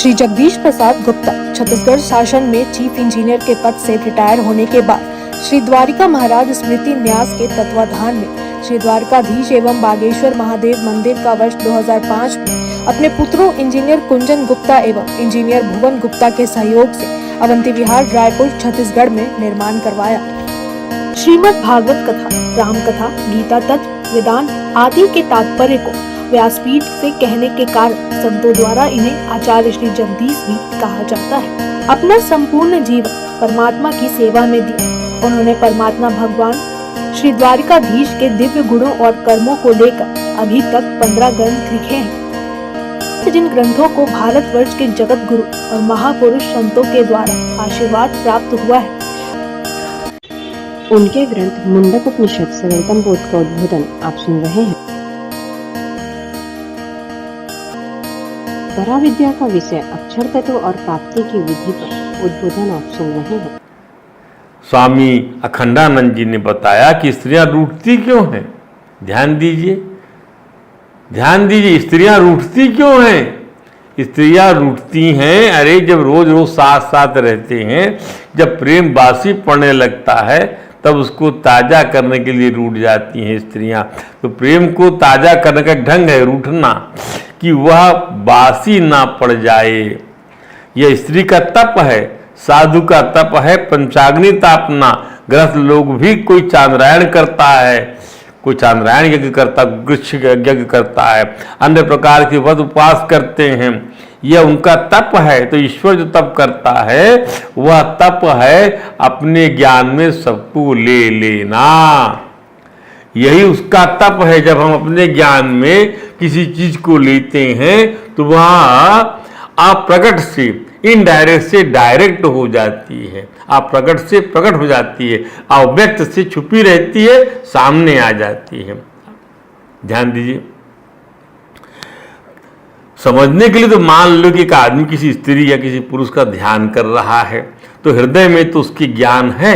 श्री जगदीश प्रसाद गुप्ता छत्तीसगढ़ शासन में chief engineer के पद से रिटायर होने के बाद श्री द्वारिका महाराज स्मृति न्यास के तत्वाधान में श्री द्वारकाधीश एवं बागेश्वर महादेव मंदिर का वर्ष 2005 में अपने पुत्रों इंजीनियर कुंजन गुप्ता एवं इंजीनियर भुवन गुप्ता के सहयोग से अवंती विहार रायपुर छत्तीसगढ़ में निर्माण करवाया। श्रीमद् भागवत कथा, राम कथा, गीता तत्व, वेदांत आदि के तात्पर्य को व्यासपीठ से कहने के कारण संतों द्वारा इन्हें आचार्य श्री जगदीश भी कहा जाता है। अपना संपूर्ण जीवन परमात्मा की सेवा में दिया उन्होंने परमात्मा भगवान श्री द्वारिकाधीश के दिव्य गुणों और कर्मों को लेकर अभी तक 15 ग्रंथ लिखे हैं, जिन ग्रंथों को भारतवर्ष के जगत गुरु और महापुरुष संतों के द्वारा आशीर्वाद प्राप्त हुआ है। उनके ग्रंथ मुंडक उपनिषद सरलतम बोध का उद्बोधन आप सुन रहे हैं। पराविद्या का विषय अक्षर तत्व और प्राप्ति की विधि पर उद्बोधन आप सुन रहे हैं। स्वामी अखंडानंद जी ने बताया कि स्त्रियां रूठती क्यों हैं। ध्यान दीजिए, ध्यान दीजिए, स्त्रियां रूठती क्यों हैं। स्त्रियां रूठती हैं, अरे जब रोज रोज साथ साथ रहते हैं, जब प्रेम बासी पड़ने लगता है तब उसको ताज़ा करने के लिए रूठ जाती हैं स्त्रियां। तो प्रेम को ताज़ा करने का ढंग है रूठना, कि वह बासी ना पड़ जाए। यह स्त्री का तप है, साधु का तप है, पंचाग्नि तापना। गृहस्थ लोग भी कोई चांद्रायण करता है, कोई चांद्रायण यज्ञ करता, वृक्ष यज्ञ करता है, अन्य प्रकार के व्रत उपवास करते हैं। यह उनका तप है। तो ईश्वर जो तप करता है वह तप है अपने ज्ञान में सबको ले लेना। यही उसका तप है। जब हम अपने ज्ञान में किसी चीज को लेते हैं तो वह अप्रकट से इनडायरेक्ट से डायरेक्ट हो जाती है, अप्रकट से प्रकट हो जाती है, अव्यक्त से छुपी रहती है, सामने आ जाती है। ध्यान दीजिए, समझने के लिए तो मान लो कि एक आदमी किसी स्त्री या किसी पुरुष का ध्यान कर रहा है तो हृदय में तो उसकी ज्ञान है,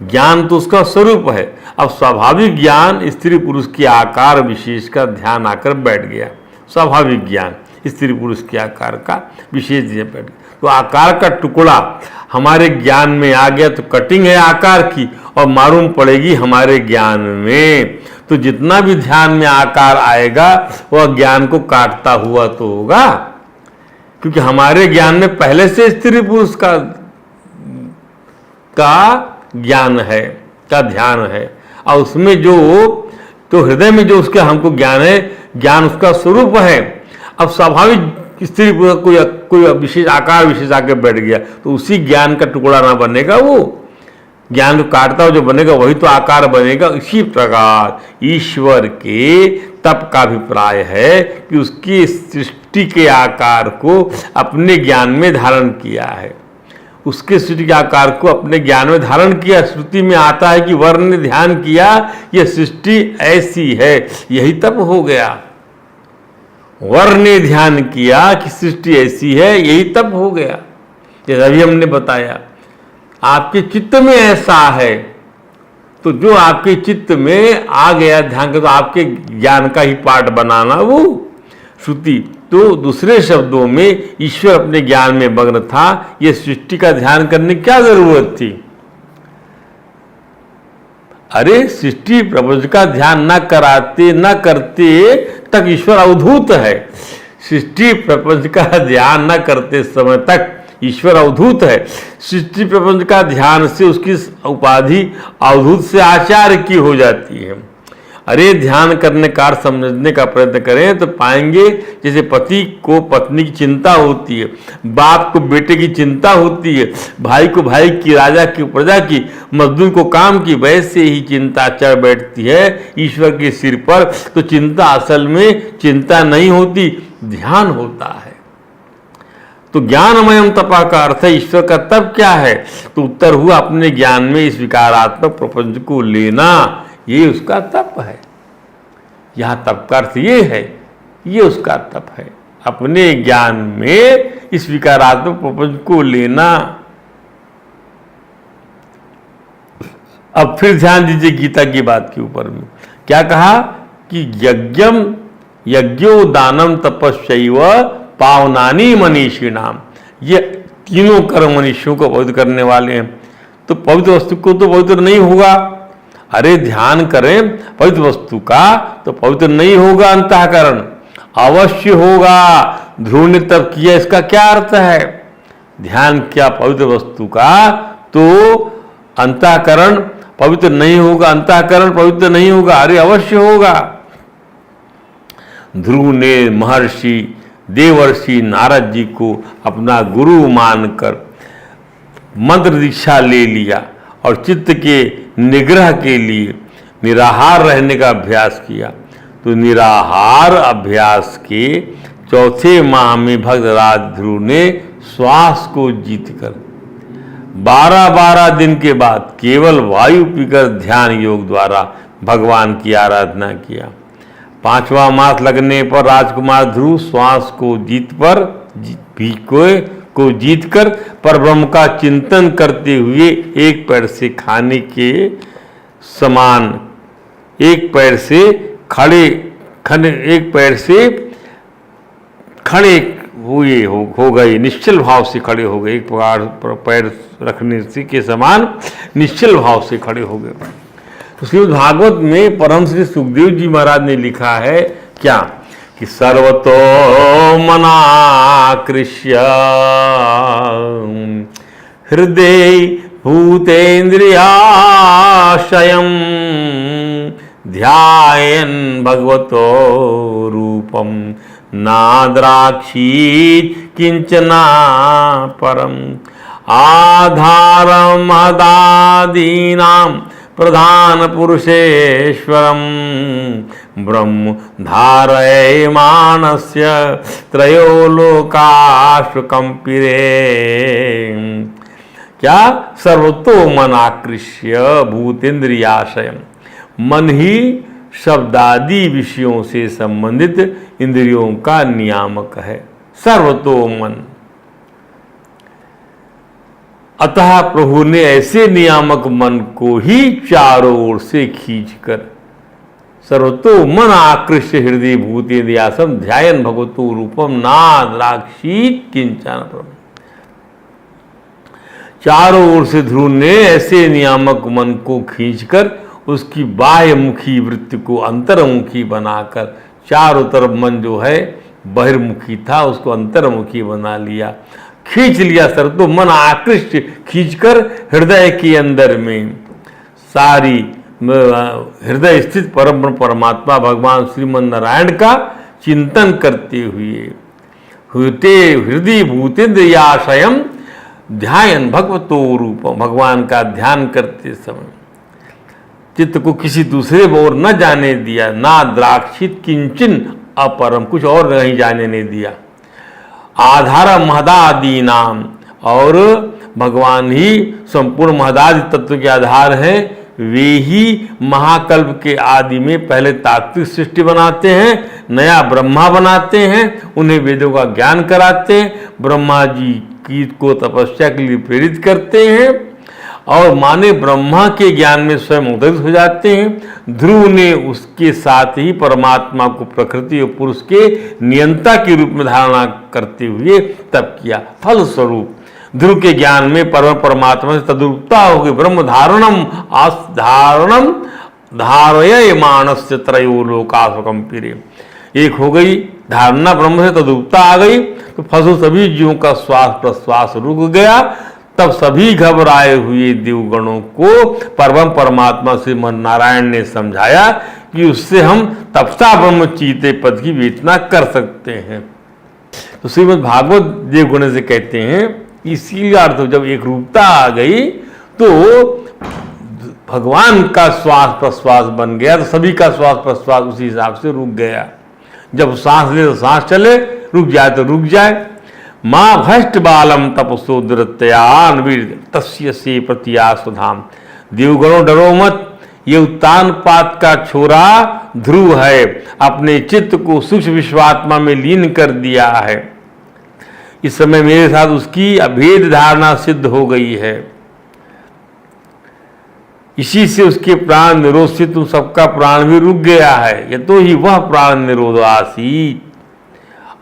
ज्ञान तो उसका स्वरूप है। अब स्वाभाविक ज्ञान स्त्री पुरुष के आकार विशेष का ध्यान आकर बैठ गया। स्वाभाविक ज्ञान स्त्री पुरुष के आकार का विशेष बैठ गया। तो आकार का टुकड़ा हमारे ज्ञान में आ गया तो कटिंग है आकार की और मालूम पड़ेगी हमारे ज्ञान में। तो जितना भी ध्यान में आकार आएगा वह ज्ञान को काटता हुआ तो होगा, क्योंकि हमारे ज्ञान में पहले से स्त्री पुरुष का ज्ञान है, का ध्यान है। और उसमें जो तो हृदय में जो उसके हमको ज्ञान है, ज्ञान उसका स्वरूप है। अब स्वाभाविक स्त्री पुरुष कोई विशेष आकार विशेष आके बैठ गया तो उसी ज्ञान का टुकड़ा ना बनेगा, वो ज्ञान को काटता हो जो बनेगा वही तो आकार बनेगा। इसी प्रकार ईश्वर के तप का अभिप्राय है कि उसकी सृष्टि के आकार को अपने ज्ञान में धारण किया है, उसके सृष्टि के आकार को अपने ज्ञान में धारण किया। श्रुति में आता है कि वर्ण ने ध्यान किया यह सृष्टि ऐसी है, यही तप हो गया। वर्ण ने ध्यान किया कि सृष्टि ऐसी है, यही तप हो गया। जैसा अभी हमने बताया आपके चित्त में ऐसा है, तो जो आपके चित्त में आ गया ध्यान का तो आपके ज्ञान का ही पार्ट बनाना वो श्रुति। तो दूसरे शब्दों में ईश्वर अपने ज्ञान में मग्न था, यह सृष्टि का ध्यान करने की क्या जरूरत थी। अरे सृष्टि प्रपंच का ध्यान न कराते न करते तक ईश्वर अवधूत है। सृष्टि प्रपंच का ध्यान न करते समय तक ईश्वर अवधूत है। सृष्टि प्रपंच का ध्यान से उसकी उपाधि अवधूत से आचार्य की हो जाती है। अरे ध्यान करने का समझने का प्रयत्न करें तो पाएंगे जैसे पति को पत्नी की चिंता होती है, बाप को बेटे की चिंता होती है, भाई को भाई की, राजा की प्रजा की, मजदूर को काम की, वैसे ही चिंता चढ़ बैठती है ईश्वर के सिर पर। तो चिंता असल में चिंता नहीं होती, ध्यान होता है। तो ज्ञानमयम तपा का अर्थ है ईश्वर का तप क्या है। तो उत्तर हुआ अपने ज्ञान में इस विकारात्मक प्रपंच को लेना, ये उसका तप है। यहां तप का अर्थ ये है, ये उसका तप है, अपने ज्ञान में इस विकारात्मक प्रपंच को लेना। अब फिर ध्यान दीजिए गीता की बात के ऊपर में क्या कहा कि यज्ञो दानम तपस्यैव पावनानी मनीषिणाम, ये तीनों कर्म मनुष्यों को पवित्र करने वाले हैं। तो पवित्र वस्तु को तो पवित्र नहीं होगा, अरे ध्यान करें पवित्र वस्तु का तो पवित्र नहीं होगा अंतःकरण, अवश्य होगा। ध्रुव ने तब किया, इसका क्या अर्थ है? ध्यान किया पवित्र वस्तु का तो अंतःकरण पवित्र नहीं होगा, अंतःकरण पवित्र नहीं होगा, अरे अवश्य होगा। ध्रुव ने महर्षि देवर्षि नारद जी को अपना गुरु मानकर मंत्र दीक्षा ले लिया और चित्त के निग्रह के लिए निराहार रहने का अभ्यास किया। तो निराहार अभ्यास के चौथे माह में भक्तराज ध्रुव ने श्वास को जीतकर 12-12 दिन के बाद केवल वायु पीकर ध्यान योग द्वारा भगवान की आराधना किया। 5वां मास लगने पर राजकुमार ध्रुव श्वास को जीतकर परब्रह्म का चिंतन करते हुए एक पैर से खाने के समान एक पैर से खड़े हुए हो गए, निश्चल भाव से खड़े हो गए। एक पैर रखने से के समान निश्चल भाव से खड़े हो गए। तो श्रीमद् भागवत में परम श्री सुखदेव जी महाराज ने लिखा है क्या कि सर्वतो मनाकृष्य हृदय भूतेन्द्रियाशयम् ध्यायन् भगवतो रूपम नाद्राक्षीत् किंचना परम आधारमदादीनां प्रधान पुरुषेश्वरम ब्रह्म धारयमानस्य त्रयो लोकाश्व कंपिरे। क्या? सर्वतो मन आकृष्य भूतेन्द्रियाशयम, मन ही शब्दादि विषयों से संबंधित इंद्रियों का नियामक है। सर्वतो मन, अतः प्रभु ने ऐसे नियामक मन को ही चारों ओर से खींचकर सर्वतो मन आकृष्य हृदय भूतेन्द्रियासम ध्यायन् भगवतो रूपम नाद्राक्षीत् किंचन परम। चारों ओर से ध्रुव ने ऐसे नियामक मन को खींचकर उसकी बाह्यमुखी वृत्ति को अंतर्मुखी बनाकर, चारों तरफ मन जो है बहिर्मुखी था उसको अंतर्मुखी बना लिया, खींच लिया। सर तो मन आकृष्ट खींचकर हृदय के अंदर में सारी हृदय स्थित परम परमात्मा भगवान श्रीमन नारायण का चिंतन करते हुए हृदय भूतेन्द्रियाशयम ध्यायन् भगवतो रूपम, भगवान का ध्यान करते समय चित्त को किसी दूसरे ओर न जाने दिया, ना द्राक्षित किंचन अपरम, कुछ और नहीं जाने नहीं दिया। आधार महदादि नाम, और भगवान ही संपूर्ण महदादि तत्व के आधार हैं। वे ही महाकल्प के आदि में पहले तात्विक सृष्टि बनाते हैं, नया ब्रह्मा बनाते हैं, उन्हें वेदों का ज्ञान कराते हैं, ब्रह्मा जी की को तपस्या के लिए प्रेरित करते हैं और माने ब्रह्मा के ज्ञान में स्वयं उदय हो जाते हैं। ध्रुव ने उसके साथ ही परमात्मा को प्रकृति और पुरुष के नियंता के रूप में धारणा करते हुए तप किया। फलस्वरूप ध्रुव के ज्ञान में परमात्मा से तद्रूपता होगी। ब्रह्म धारणम धारय मानस्य त्रयो लोकास्वकंपिरे, एक हो गई धारणा, ब्रह्म से तद्रूपता आ गई तो फसो सभी जीवों का श्वास प्रश्वास रुक गया। तब सभी घबराए हुए देवगणों को परम परमात्मा से नारायण ने समझाया कि उससे हम तपसा ब्रह्म चीते पद की वेचना कर सकते हैं। तो श्रीमद् भागवत देवगण से कहते हैं इसीलिए अर्थ जब एक रूपता आ गई तो भगवान का श्वास प्रश्वास बन गया, तो सभी का श्वास प्रश्वास उसी हिसाब से रुक गया। जब सांस ले तो सांस चले, रुक जाए तो रुक जाए। माँ भ्रष्ट बालम तपसो दुरत्यान्वीर तस्य से प्रतिया सुधाम, देवगणों डरो मत, ये उत्तान पात का छोरा ध्रुव है, अपने चित्त को सूक्ष्म विश्वात्मा में लीन कर दिया है। इस समय मेरे साथ उसकी अभेद धारणा सिद्ध हो गई है, इसी से उसके प्राण निरोध से तुम सबका प्राण भी रुक गया है। ये तो ही वह प्राण निरोधासी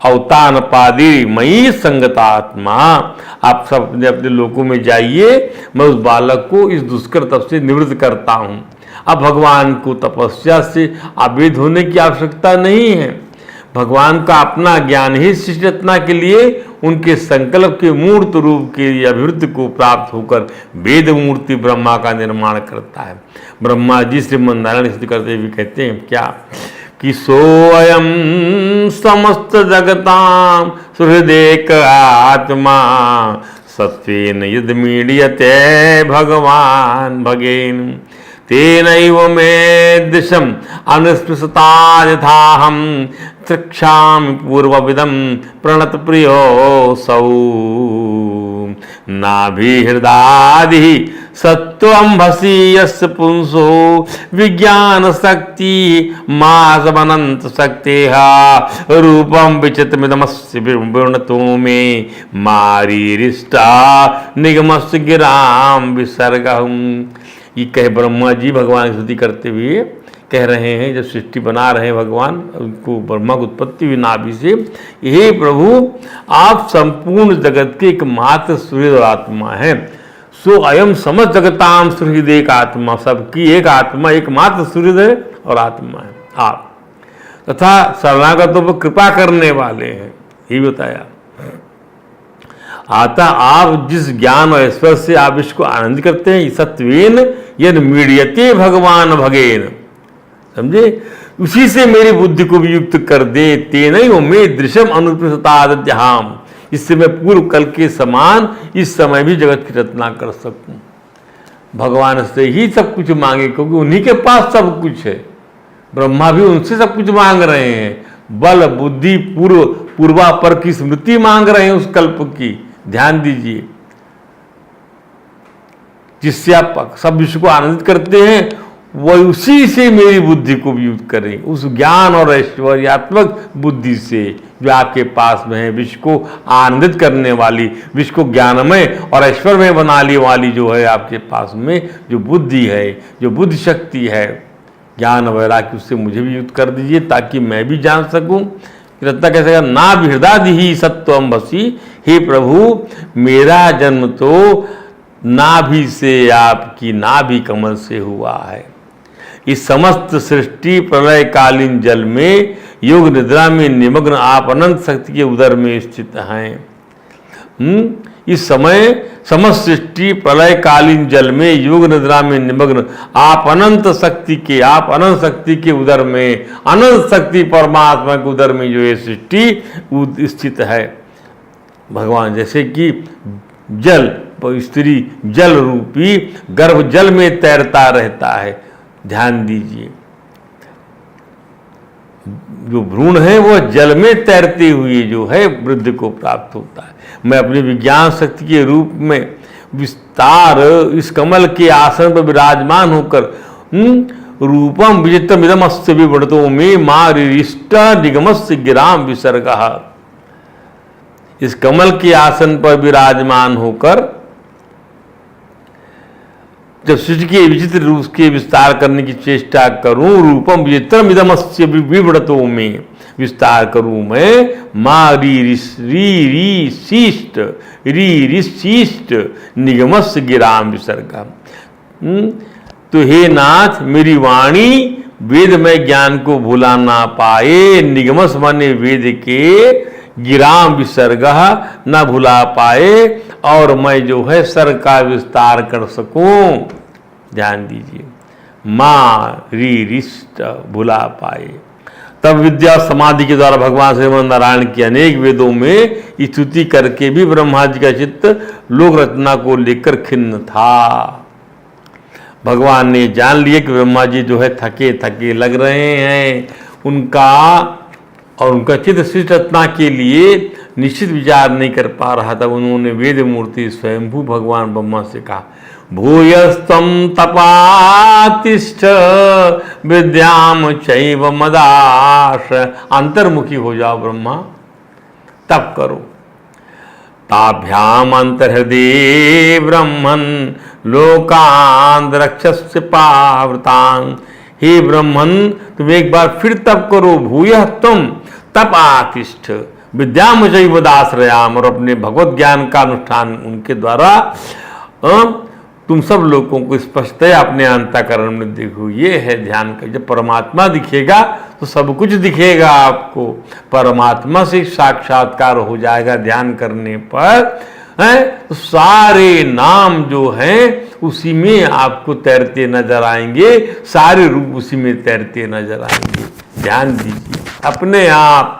अवतान पादी मई संगतात्मा। आप सब अपने अपने लोकों में जाइए, मैं उस बालक को इस दुष्कर तप से निवृत्त करता हूँ। अब भगवान को तपस्या से आवेद होने की आवश्यकता नहीं है। भगवान का अपना ज्ञान ही सृष्टि रचना के लिए उनके संकल्प के मूर्त रूप के अभिवृद्धि को प्राप्त होकर वेद मूर्ति ब्रह्मा का निर्माण करता है। ब्रह्मा जी श्रीमन्नारायण स्तुति करते हुए कहते हैं क्या कि सोऽयं समस्त जगतां सुहृदेक आत्मा सत्वेन यद् मीड्यते भगवान भगेन तेनैव मे दृशम् अनुस्पृशता यथाहं तृक्षामि पूर्वविदं प्रणतप्रियोऽसौ नाभिहृदादिः सत्त्वम्भसि यस्य पुंसो विज्ञानशक्ति मासवनन्त शक्तेः रूपं विचित्रमिदमस्य विवृणतो मे मारीरिष्टा निगमस्य गिरां विसर्गम्। ये कहे ब्रह्मा जी भगवान की स्तुति करते हुए कह रहे हैं, जब सृष्टि बना रहे हैं भगवान, उनको ब्रह्मा की उत्पत्ति हुई नाभि से, हे प्रभु आप संपूर्ण जगत के एकमात्र सूर्य आत्मा हैं। सो अयम समस्त जगताम सुहृद एक आत्मा, सबकी एक आत्मा एकमात्र सूर्य है और आत्मा है आप, तथा शरणागतों पर कृपा करने वाले हैं। ये बताया आता आप जिस ज्ञान और ऐश्वर्य से आप इसको आनंद करते हैं, सत्वेन यद मीड्यते भगवान भगेन, समझे, उसी से मेरी बुद्धि को भी युक्त कर दे। तेनैव मे दृश्यम अनुप्रसताद्यहाम, इससे मैं पूर्व कल के समान इस समय भी जगत की रचना कर सकूं। भगवान से ही सब कुछ मांगे, क्योंकि उन्हीं के पास सब कुछ है। ब्रह्मा भी उनसे सब कुछ मांग रहे हैं, बल बुद्धि पूर्वापर की स्मृति मांग रहे हैं उस कल्प की। ध्यान दीजिए, जिससे आप सब विश्व को आनंदित करते हैं, वह उसी से मेरी बुद्धि को भी युक्त करें, उस ज्ञान और ऐश्वर्यात्मक बुद्धि से जो आपके पास में है, विश्व को आनंदित करने वाली, विश्व को ज्ञानमय और ऐश्वर्यमय बनाने वाली जो है आपके पास में जो बुद्धि है, जो बुद्धि शक्ति है, ज्ञान वैराग्य, उससे मुझे भी युक्त कर दीजिए ताकि मैं भी जान सकूं। रत्ना कैसे कहा, ना हृदय ही सत्वम भसी, हे प्रभु मेरा जन्म तो नाभि से, आपकी नाभि कमल से हुआ है। इस समस्त सृष्टि प्रलयकालीन जल में योग निद्रा में निमग्न आप अनंत शक्ति के उदर में स्थित हैं। इस समय समस्त सृष्टि प्रलयकालीन जल में योग निद्रा में निमग्न आप अनंत शक्ति के उदर में, अनंत शक्ति परमात्मा के उदर में जो ये सृष्टि स्थित है। भगवान जैसे कि जल, स्त्री जल रूपी गर्भ जल में तैरता रहता है। ध्यान दीजिए, जो भ्रूण है वो जल में तैरते हुए जो है वृद्धि को प्राप्त होता है। मैं अपनी विज्ञान शक्ति के रूप में विस्तार इस कमल के आसन पर विराजमान होकर रूपम विचित्रम इदमस्य विवर्तो में मारिष्ट निगमस्य गिराम विसर्गः, इस कमल के आसन पर विराजमान होकर जब सृष्टि के विचित्र रूप के विस्तार करने की चेष्टा करूं, रूपम विचित्रम इदमस्य विवर्तो में विस्तार करूं मैं, माँ री शीष्ट निगमस्य गिराम विसर्गा। तो हे नाथ मेरी वाणी वेद में ज्ञान को भुला ना पाए, निगमस माने वेद के, गिराम विसर्गा न भुला पाए, और मैं जो है सर का विस्तार कर सकूं। ध्यान दीजिए, माँ रिष्ट भुला पाए। तब विद्या समाधि के द्वारा भगवान श्रीमन नारायण की अनेक वेदों में स्तुति करके भी ब्रह्मा जी का चित्त लोक रचना को लेकर खिन्न था। भगवान ने जान लिया कि ब्रह्मा जी जो है थके थके लग रहे हैं, उनका चित्त सृष्टि रचना के लिए निश्चित विचार नहीं कर पा रहा था। उन्होंने वेद मूर्ति स्वयंभू भगवान ब्रह्मा से कहा, भूयस्तम तपातिष्ठ विद्याम चैव मदाश, अंतर्मुखी हो जाओ ब्रह्मा, तप करो। ताभ्याम अंतर्हृदय ब्रह्मन लोकान रक्षस्य पावृतांग, हे ब्रह्मन तुम एक बार फिर तप करो। भूयः तुम तपातिष्ठ, विद्यामचैव दाश्रयाम, और अपने भगवत ज्ञान का अनुष्ठान उनके द्वारा तुम सब लोगों को स्पष्टतया अपने अंतःकरण में देखो। ये है ध्यान का। जब परमात्मा दिखेगा तो सब कुछ दिखेगा आपको। परमात्मा से साक्षात्कार हो जाएगा ध्यान करने पर, है तो सारे नाम जो हैं उसी में आपको तैरते नजर आएंगे, सारे रूप उसी में तैरते नजर आएंगे। ध्यान दीजिए अपने आप।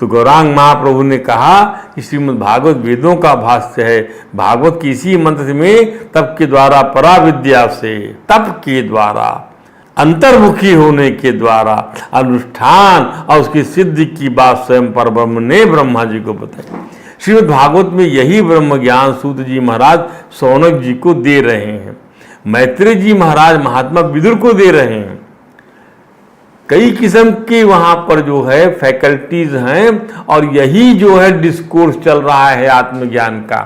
तो गौरांग महाप्रभु ने कहा कि श्रीमद् भागवत वेदों का भाष्य है। भागवत की इसी मंत्र में तप के द्वारा, पराविद्या से, तप के द्वारा, अंतर्मुखी होने के द्वारा, अनुष्ठान और उसकी सिद्धि की बात स्वयं परब्रह्म ने ब्रह्मा जी को बताई। श्रीमद् भागवत में यही ब्रह्म ज्ञान सूत जी महाराज शौनक जी को दे रहे हैं, मैत्रेय जी महाराज महात्मा विदुर को दे रहे हैं। कई किस्म के वहां पर जो है फैकल्टीज हैं, और यही जो है डिस्कोर्स चल रहा है आत्मज्ञान का।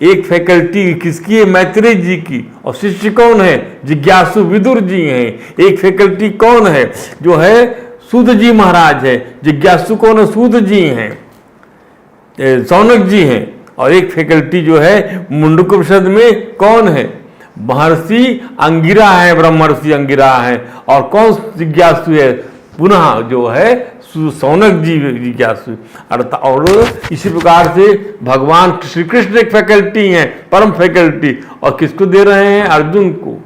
एक फैकल्टी किसकी है? मैत्रेय जी की। और शिष्य कौन है? जिज्ञासु विदुर जी हैं। एक फैकल्टी कौन है? जो है सूत जी महाराज है। जिज्ञासु कौन है? सूत जी हैं, शौनक जी हैं। और एक फैकल्टी जो है मुंडकोपनिषद में कौन है? महर्षि अंगिरा है, ब्रह्मर्षि अंगिरा है। और कौन जिज्ञासु है? पुनः जो है शौनक जी जिज्ञासु। अर्थात और इसी प्रकार से भगवान श्री कृष्ण एक फैकल्टी हैं, परम फैकल्टी। और किसको दे रहे हैं? अर्जुन को।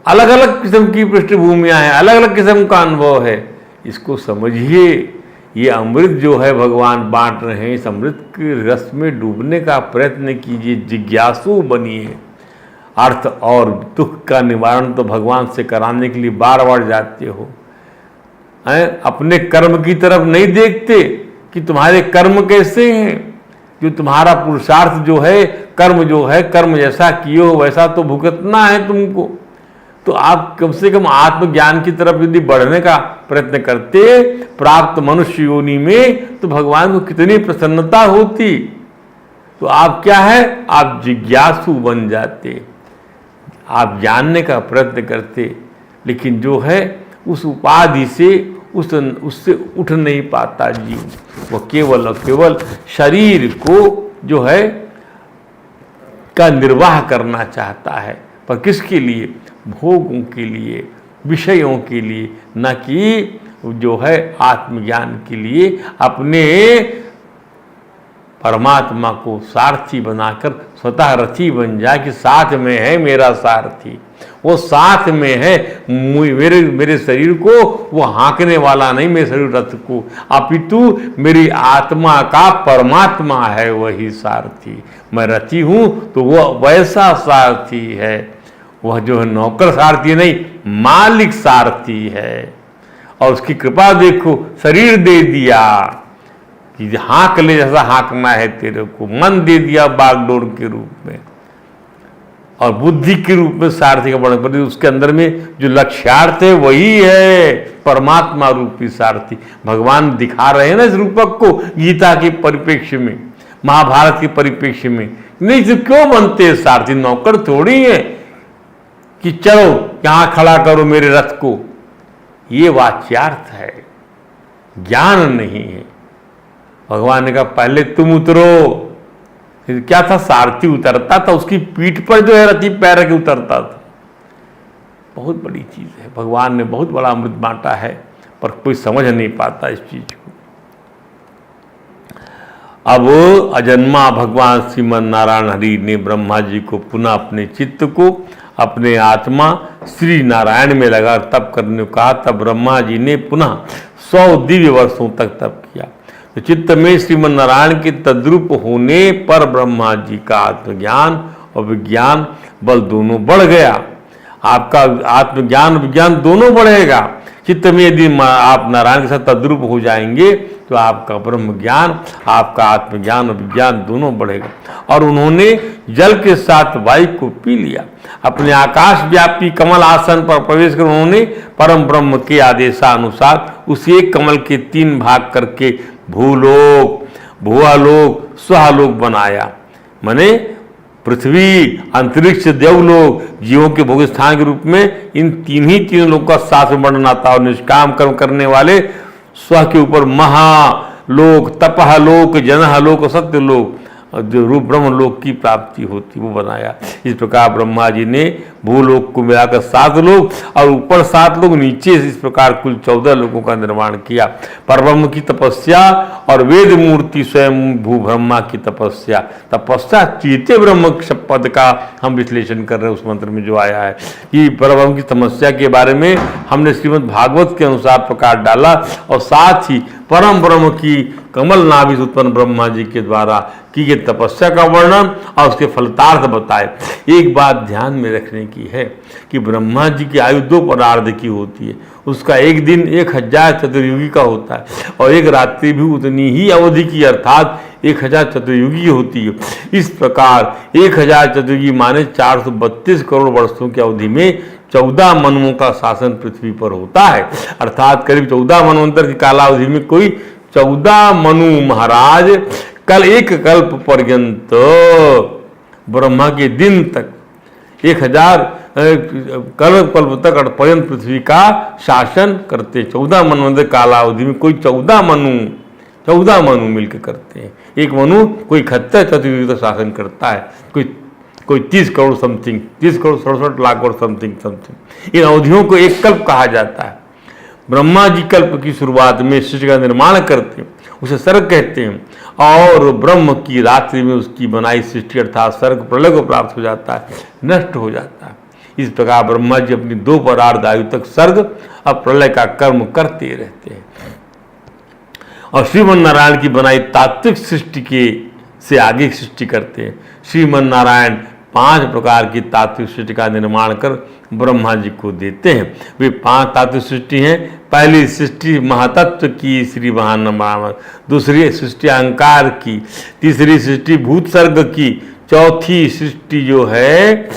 अलग अलग किस्म की पृष्ठभूमियां हैं, अलग अलग किस्म का अनुभव है। इसको समझिए। ये अमृत जो है भगवान बांट रहे हैं, इस अमृत के रस में डूबने का प्रयत्न कीजिए, जिज्ञासु बनिए। अर्थ और दुख का निवारण तो भगवान से कराने के लिए बार बार जाते हो। अपने कर्म की तरफ नहीं देखते कि तुम्हारे कर्म कैसे हैं। जो तुम्हारा पुरुषार्थ जो है, कर्म जो है, कर्म जैसा किए हो वैसा तो भुगतना है तुमको। तो आप कम से कम आत्मज्ञान की तरफ यदि बढ़ने का प्रयत्न करते प्राप्त मनुष्य योनि में, तो भगवान को कितनी प्रसन्नता होती। तो आप क्या है? आप जिज्ञासु बन जाते, आप जानने का प्रयत्न करते। लेकिन जो है उस उपाधि से उससे उठ नहीं पाता जीव। वो केवल और केवल शरीर को जो है का निर्वाह करना चाहता है, पर किसके लिए? भोगों के लिए, विषयों के लिए, न कि जो है आत्मज्ञान के लिए। अपने परमात्मा को सारथी बनाकर स्वतः रथी बन जाए कि साथ में है मेरा सारथी, वो साथ में है। मेरे शरीर को वो हाँकने वाला नहीं, मेरे शरीर रथ को, अपितु मेरी आत्मा का परमात्मा है वही सारथी। मैं रथी हूं तो वो वैसा सारथी है। वह जो है नौकर सारथी नहीं, मालिक सारथी है। और उसकी कृपा देखो, शरीर दे दिया कि हाँक ले जैसा हाँकना है तेरे को, मन दे दिया बागडोर के रूप में, और बुद्धि के रूप में सारथी का वर्णन कर। उसके अंदर में जो लक्ष्यार्थ है वही है परमात्मा रूपी सारथी। भगवान दिखा रहे हैं ना इस रूपक को गीता के परिप्रेक्ष्य में, महाभारत के परिप्रेक्ष्य में। नहीं तो क्यों बनते सारथी? नौकर थोड़ी है कि चलो यहां खड़ा करो मेरे रथ को। ये वाच्यार्थ है, ज्ञान नहीं है। भगवान ने कहा पहले तुम उतरो। क्या था? सारथी उतरता था, उसकी पीठ पर जो है रथी पैर के उतरता था। बहुत बड़ी चीज है। भगवान ने बहुत बड़ा अमृत बांटा है, पर कोई समझ नहीं पाता इस चीज को। अब अजन्मा भगवान श्रीमन नारायण हरि ने ब्रह्मा जी को पुनः अपने चित्त को, अपने आत्मा श्री नारायण में लगा तप करने को कहा। तब ब्रह्मा जी ने पुनः 100 दिव्य वर्षों तक तप किया। तो चित्त में श्रीमन नारायण के तद्रूप होने पर ब्रह्मा जी का आत्मज्ञान और विज्ञान बल दोनों बढ़ गया। आपका आत्मज्ञान विज्ञान दोनों बढ़ेगा। चित्त में यदि आप नारायण के साथ तद्रूप हो जाएंगे तो आपका ब्रह्म ज्ञान, आपका आत्मज्ञान और विज्ञान दोनों बढ़ेगा। और उन्होंने जल के साथ वायु को पी लिया। अपने आकाश व्यापी कमल आसन पर प्रवेश कर उन्होंने परम ब्रह्म के आदेशानुसार उस एक कमल के 3 भाग करके भूलोक, भुवालोक, स्वलोक बनाया। माने पृथ्वी, अंतरिक्ष, देवलोक, जीवों के भोग स्थान के रूप में इन तीन लोगों का साथ में वर्णन आता है। और निष्काम कर्म करने वाले स्व के ऊपर महालोक, तपहलोक, जनहलोक, सत्यलोक, जो रूप ब्रह्म लोक की प्राप्ति होती वो बनाया। इस प्रकार ब्रह्मा जी ने भूलोक को मिलाकर 7 लोक और ऊपर 7 लोग, नीचे इस प्रकार कुल 14 लोगों का निर्माण किया। परब्रह्म की तपस्या और वेद मूर्ति स्वयं भू ब्रह्मा की तपस्या, तपस्या चीते ब्रह्म पद का हम विश्लेषण कर रहे हैं उस मंत्र में जो आया है कि परब्रह्म की तपस्या के बारे में हमने श्रीमद् भागवत के अनुसार प्रकाश डाला और साथ ही परम ब्रह्म की कमल नाभि से उत्पन्न ब्रह्मा जी के द्वारा की गई तपस्या का वर्णन और उसके फलितार्थ बताए। एक बात ध्यान में रखने की है कि ब्रह्मा जी की आयु 2 परार्ध की होती है। उसका एक दिन 1000 चतुर्युगी का होता है और एक रात्रि भी उतनी ही अवधि की अर्थात 1000 चतुर्युगी होती है। इस प्रकार 1000 चतुर्युगी माने 432 करोड़ वर्षों की अवधि में 14 मनुओं का शासन पृथ्वी पर होता है, अर्थात करीब 14 मनवंतर की कालावधि में कोई 14 मनु महाराज कल एक कल्प पर्यंत ब्रह्मा के दिन तक 1000 कल्प तक पर्यंत पृथ्वी का शासन करते। 14 मनवंतर कालावधि में कोई 14 मनु मिलकर करते हैं। एक मनु कोई 71 चतुर्युगी तक शासन करता है, कोई 30 करोड़ समथिंग, 30 करोड़ 67 लाख और समथिंग। इन अवधियों को एक कल्प कहा जाता है। ब्रह्मा जी कल्प की शुरुआत में सृष्टि का निर्माण करते हैं, उसे सर्ग कहते हैं, और ब्रह्म की रात्रि में उसकी बनाई सृष्टि अर्थात सर्ग प्रलय को प्राप्त हो जाता है, नष्ट हो जाता है। इस प्रकार ब्रह्मा जी अपनी 2 परार्ध आयु तक सर्ग और प्रलय का कर्म करते रहते हैं। और श्रीमन नारायण की बनाई तात्विक सृष्टि के से आगे सृष्टि करते हैं। श्रीमन नारायण 5 प्रकार की तात्विक सृष्टि का निर्माण कर ब्रह्मा जी को देते हैं। वे 5 तात्विक सृष्टि हैं। पहली सृष्टि महातत्व की श्री महान, दूसरी सृष्टि अहंकार की, तीसरी सृष्टि भूत सर्ग की, चौथी सृष्टि जो है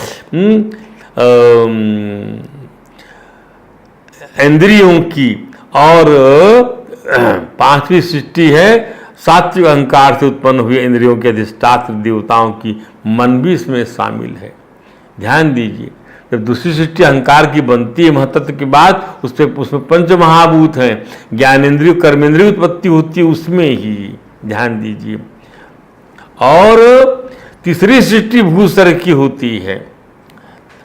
इंद्रियों की, और 5वीं सृष्टि है सात्विक अहंकार से उत्पन्न हुए इंद्रियों के अधिष्ठात्र देवताओं की, मन भी इसमें शामिल है। ध्यान दीजिए, जब दूसरी सृष्टि अहंकार की बनती है महतत्व के बाद, उसमें 5 महाभूत हैं, ज्ञानेन्द्रिय कर्मेंद्रिय उत्पत्ति होती है उसमें ही, ध्यान दीजिए। और तीसरी सृष्टि भूसर्ग की होती है।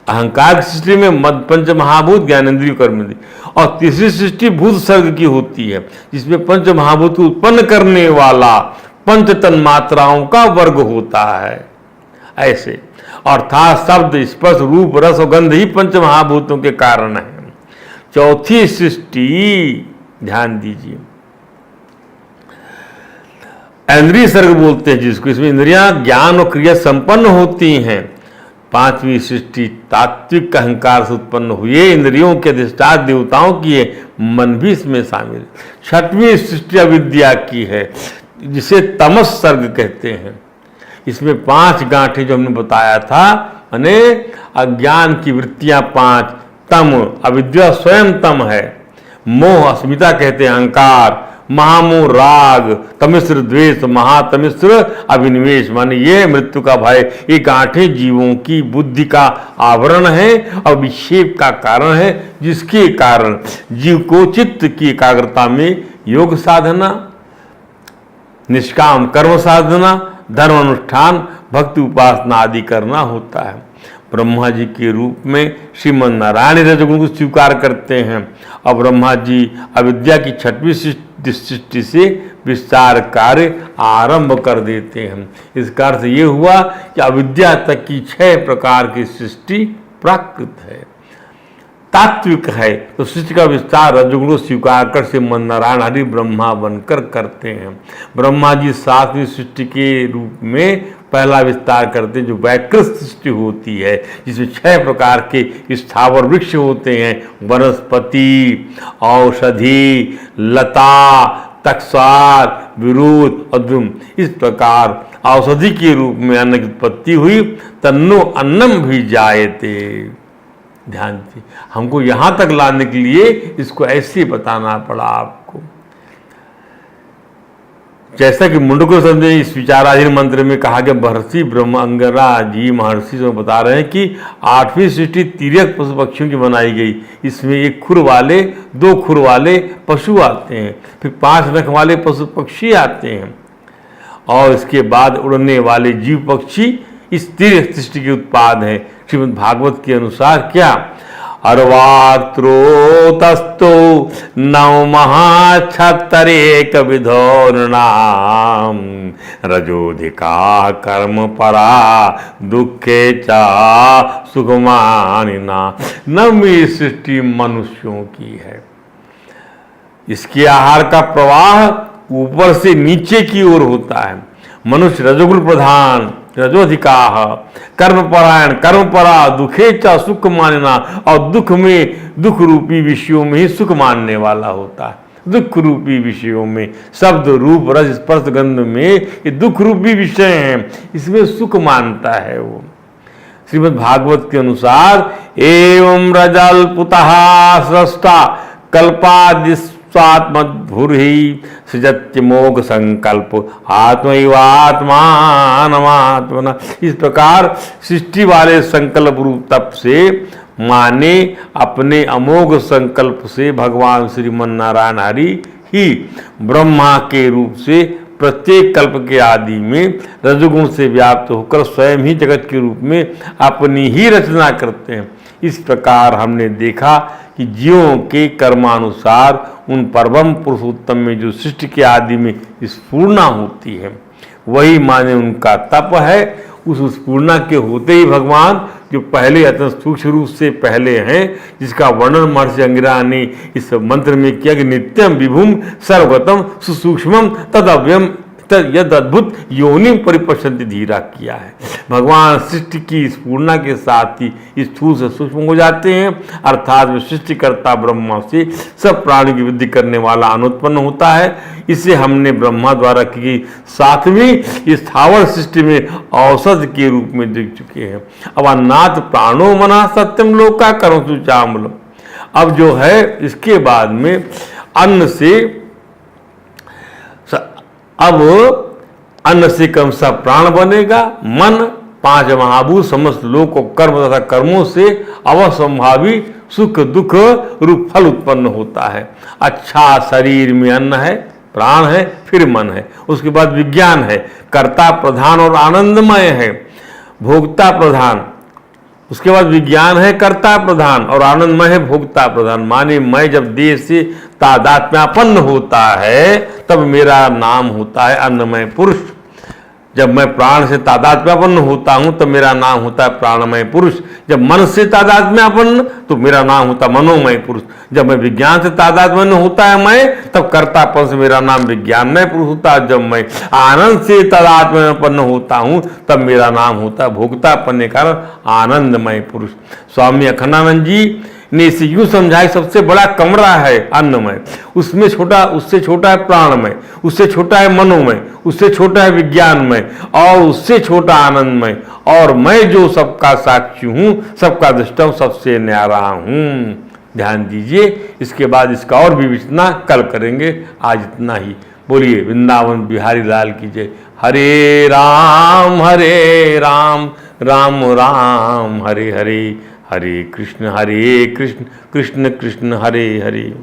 अहंकार की सृष्टि में 5 महाभूत, ज्ञानेन्द्रिय कर्मेंद्रिय, और तीसरी सृष्टि भूत सर्ग की होती है जिसमें 5 महाभूत को उत्पन्न करने वाला 5 तन्मात्राओं का वर्ग होता है। ऐसे अर्थात शब्द, स्पर्श, रूप, रस और गंध ही 5 महाभूतों के कारण है। चौथी सृष्टि, ध्यान दीजिए, इंद्रिय सर्ग बोलते हैं जिसको, इसमें इंद्रियां ज्ञान और क्रिया संपन्न होती हैं। 5वीं सृष्टि तात्विक अहंकार से उत्पन्न हुए इंद्रियों के अधिष्ठात्र देवताओं की है, मन भी इसमें शामिल है। 6वीं सृष्टि अविद्या की है जिसे तमस सर्ग कहते हैं। इसमें 5 गांठें जो हमने बताया था, माने अज्ञान की वृत्तियां 5, तम, अविद्या स्वयं तम है, मोह अस्मिता कहते हैं अहंकार, महामोह राग, तमिश्र द्वेष, महातमिश्र अभिनिवेश, माने ये मृत्यु का भय। ये गांठें जीवों की बुद्धि का आवरण है और विक्षेप का कारण है, जिसके कारण जीव को चित्त की एकाग्रता में योग साधना, निष्काम कर्म साधना, धर्म अनुष्ठान, भक्ति उपासना आदि करना होता है। ब्रह्मा जी के रूप में श्रीमन नारायण रजगुण को स्वीकार करते हैं और ब्रह्मा जी अविद्या की 6वीं सृष्टि से विस्तार कार्य आरंभ कर देते हैं। इसका अर्थ ये हुआ कि अविद्या तक की 6 प्रकार की सृष्टि प्राकृत है, तात्विक है, तो सृष्टि का विस्तार रजोगुण को स्वीकार कर से मन नारायण हरि ब्रह्मा बनकर करते हैं। ब्रह्मा जी 7वीं सृष्टि के रूप में पहला विस्तार करते हैं जो वैकृत सृष्टि होती है, जिसमें 6 प्रकार के स्थावर वृक्ष होते हैं, वनस्पति, औषधि, लता, तक्षार, विरुद्ध और द्रुम। इस प्रकार औषधि के रूप में अन्न की उत्पत्ति हुई, तन्नो अन्नम भी जायते। ध्यान दीजिए, हमको यहाँ तक लाने के लिए इसको ऐसे बताना पड़ा आपको। जैसा कि मुंडको संधि इस विचाराधीन मंत्र में कहा गया, महर्षि ब्रह्मंगरा जी महर्षि से बता रहे हैं कि 8वीं सृष्टि तिर्यक पशु पक्षियों की बनाई गई। इसमें 1 खुर वाले, 2 खुर वाले पशु आते हैं, फिर 5 नख वाले पशु पक्षी आते हैं, और इसके बाद उड़ने वाले जीव पक्षी इस तिर्यक सृष्टि के उत्पाद हैं। श्रीमद् भागवत के अनुसार क्या, अर्वात्रो तस्तो नव महाक्षत्तरेक विधो नृणाम रजोधिका कर्म परा दुखे चा सुखमानिना। नवमी सृष्टि मनुष्यों की है। इसके आहार का प्रवाह ऊपर से नीचे की ओर होता है। मनुष्य रजोगुण प्रधान, रजोधिका कर्मपरायण, कर्मपरा दुखे च सुख मानना, और दुख में, दुख रूपी विषयों में ही सुख मानने वाला होता है। दुख रूपी विषयों में, शब्द रूप रस स्पर्श गंध में ये दुख रूपी विषय हैं, इसमें सुख मानता है वो। श्रीमद् भागवत के अनुसार एवं रजल्पुतः स्रष्टा कल्पादिस स्वात्मधुर्हि सृजत्य मोघ संकल्प आत्मैवात्मानमात्मना। इस प्रकार सृष्टि वाले संकल्प रूप तप से माने अपने अमोघ संकल्प से भगवान श्रीमन नारायण हरि ही ब्रह्मा के रूप से प्रत्येक कल्प के आदि में रजोगुण से व्याप्त होकर स्वयं ही जगत के रूप में अपनी ही रचना करते हैं। इस प्रकार हमने देखा कि जीवों के कर्मानुसार उन परम पुरुषोत्तम में जो सृष्टि के आदि में स्फूर्णा होती है, वही माने उनका तप है। उस स्फूर्णा के होते ही भगवान जो पहले अत्यंत सूक्ष्म रूप से पहले हैं, जिसका वर्णन महर्षि अंगिरा ने इस मंत्र में किया कि नित्यम विभुम सर्वगतम सुसूक्ष्मम तदव्यम यद अद्भुत योनि परिपश्यन्ति धीरा किया है। भगवान सृष्टि की स्फूर्णा के साथ ही स्थूल से सूक्ष्म हो जाते हैं, अर्थात वे सृष्टिकर्ता ब्रह्मा से सब प्राणी की वृद्धि करने वाला अनुत्पन्न होता है। इसे हमने ब्रह्मा द्वारा की 7वीं स्थावर सृष्टि में औषध के रूप में देख चुके हैं। अब अन्नात् प्राणो मना सत्यम लोका करोतु चामलम। अब जो है इसके बाद में अन्न से, अब अन्न से कम सा प्राण बनेगा, मन 5 महाभूत समस्त लोक को कर्म तथा कर्मों से अवसंभावी सुख दुख रूप फल उत्पन्न होता है। अच्छा, शरीर में अन्न है, प्राण है, फिर मन है, उसके बाद विज्ञान है, कर्ता प्रधान और आनंदमय है, भोक्ता प्रधान, उसके बाद विज्ञान है कर्ता प्रधान और आनंदमय है भोक्ता प्रधान। माने मैं जब देह से तादात्म्यापन्न होता है तब मेरा नाम होता है अन्नमय पुरुष। जब मैं प्राण से तादात्म्यापन्न होता हूं तब मेरा नाम होता है प्राणमय पुरुष। जब मन से तादात्म्यापन्न तो मेरा नाम होता है मनोमय पुरुष। जब मैं विज्ञान से तादात्म्य होता है मैं, तब कर्तापन से मेरा नाम विज्ञानमय पुरुष होता है। जब मैं आनंद से तादात्म्यपन्न होता हूं तब मेरा नाम होता है भोक्तापन के कारण आनंदमय पुरुष। स्वामी अखंडानंद जी ने इसे यूं समझाया, सबसे बड़ा कमरा है अन्नमय, उसमें छोटा, उससे छोटा है प्राणमय, उससे छोटा है मनोमय, उससे छोटा है विज्ञानमय और उससे छोटा आनंदमय, और मैं जो सबका साक्षी हूं, सबका दृष्टा हूं, सबसे न्यारा हूं। ध्यान दीजिए, इसके बाद इसका और भी विवेचना कल करेंगे। आज इतना ही। बोलिए वृंदावन बिहारी लाल की जय। हरे राम राम राम हरे हरे, हरे कृष्ण कृष्ण कृष्ण हरे हरे।